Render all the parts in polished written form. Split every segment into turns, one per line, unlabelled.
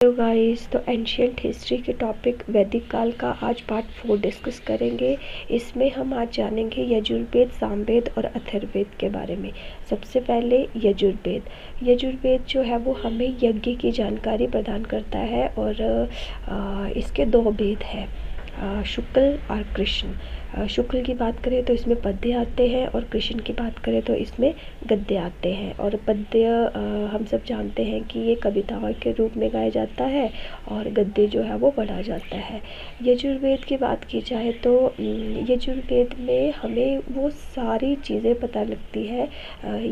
Hello guys, तो ancient history के topic वैदिक काल का आज पार्ट 4 डिस्कस करेंगे। इसमें हम आज जानेंगे यजुर्वेद, सामवेद और अथर्ववेद के बारे में। सबसे पहले यजुर्वेद। यजुर्वेद जो है वो हमें यज्ञ की जानकारी प्रदान करता है और इसके 2 वेद हैं, शुक्ल और कृष्ण। शुक्ल की बात करें तो इसमें पद्य आते हैं और कृष्ण की बात करें तो इसमें गद्य आते हैं। और पद्य हम सब जानते हैं कि ये कविताओं के रूप में गाया जाता है और गद्य जो है वो पढ़ा जाता है। यजुर्वेद की बात की जाए तो यजुर्वेद में हमें वो सारी चीज़ें पता लगती है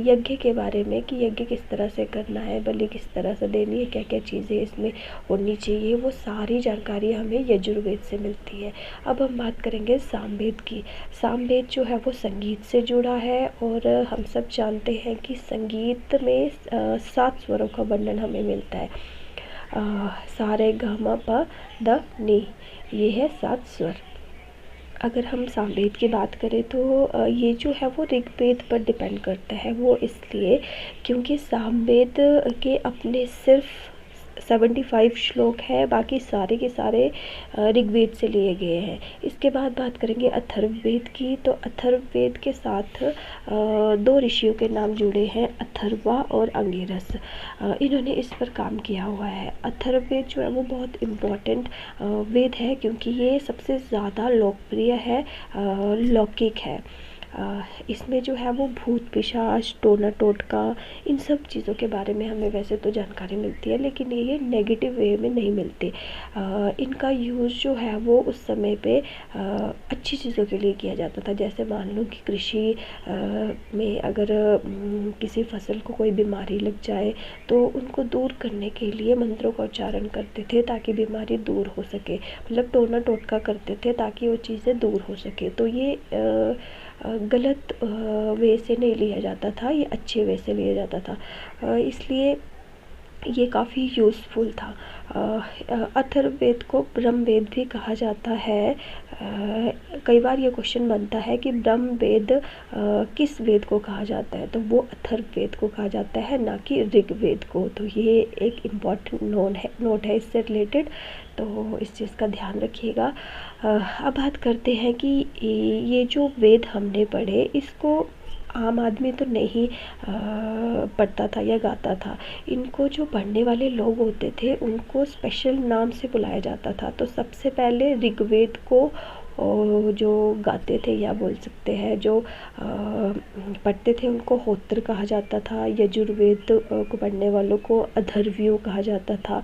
यज्ञ के बारे में कि यज्ञ किस तरह से करना है, बलि किस तरह से देनी है, क्या क्या चीज़ें इसमें होनी चाहिए, वो सारी जानकारी हमें यजुर्वेद से मिलती है। अब हम बात करेंगे सामवेद की। सामवेद जो है वो संगीत से जुड़ा है और हम सब जानते हैं कि संगीत में 7 स्वरों का वर्णन हमें मिलता है। सा रे ग म प द नी, ये है 7 स्वर। अगर हम सामवेद की बात करें तो ये जो है वो ऋग्वेद पर डिपेंड करता है। वो इसलिए क्योंकि सामवेद के अपने सिर्फ 75 श्लोक है, बाकी सारे के सारे ऋग्वेद से लिए गए हैं। इसके बाद बात करेंगे अथर्ववेद की। तो अथर्ववेद के साथ 2 ऋषियों के नाम जुड़े हैं, अथर्वा और अंगिरस। इन्होंने इस पर काम किया हुआ है। अथर्ववेद जो है वो बहुत इम्पोर्टेंट वेद है क्योंकि ये सबसे ज़्यादा लोकप्रिय है, लौकिक है। इसमें जो है वो भूत पिशाच, टोना टोटका, इन सब चीज़ों के बारे में हमें वैसे तो जानकारी मिलती है, लेकिन ये नेगेटिव वे में नहीं मिलती। इनका यूज़ जो है वो उस समय पे अच्छी चीज़ों के लिए किया जाता था। जैसे मान लो कि कृषि में अगर किसी फसल को कोई बीमारी लग जाए तो उनको दूर करने के लिए मंत्रों का उच्चारण करते थे ताकि बीमारी दूर हो सके, मतलब टोना टोटका करते थे ताकि वो चीज़ें दूर हो सके। तो ये गलत वे से नहीं लिया जाता था, ये अच्छे वे से लिया जाता था, इसलिए ये काफ़ी यूज़फुल था। अथर्ववेद को ब्रह्मवेद भी कहा जाता है। कई बार ये क्वेश्चन बनता है कि ब्रह्मवेद किस वेद को कहा जाता है, तो वो अथर्ववेद को कहा जाता है, ना कि ऋग्वेद को। तो ये एक इम्पॉर्टेंट नोट है इससे रिलेटेड, तो इस चीज़ का ध्यान रखिएगा। अब बात करते हैं कि ये जो वेद हमने पढ़े इसको आम आदमी तो नहीं पढ़ता था या गाता था। इनको जो पढ़ने वाले लोग होते थे उनको स्पेशल नाम से बुलाया जाता था। तो सबसे पहले ऋग्वेद को जो गाते थे या बोल सकते हैं जो पढ़ते थे उनको होत्र कहा जाता था। यजुर्वेद को पढ़ने वालों को अथर्वणीय कहा जाता था।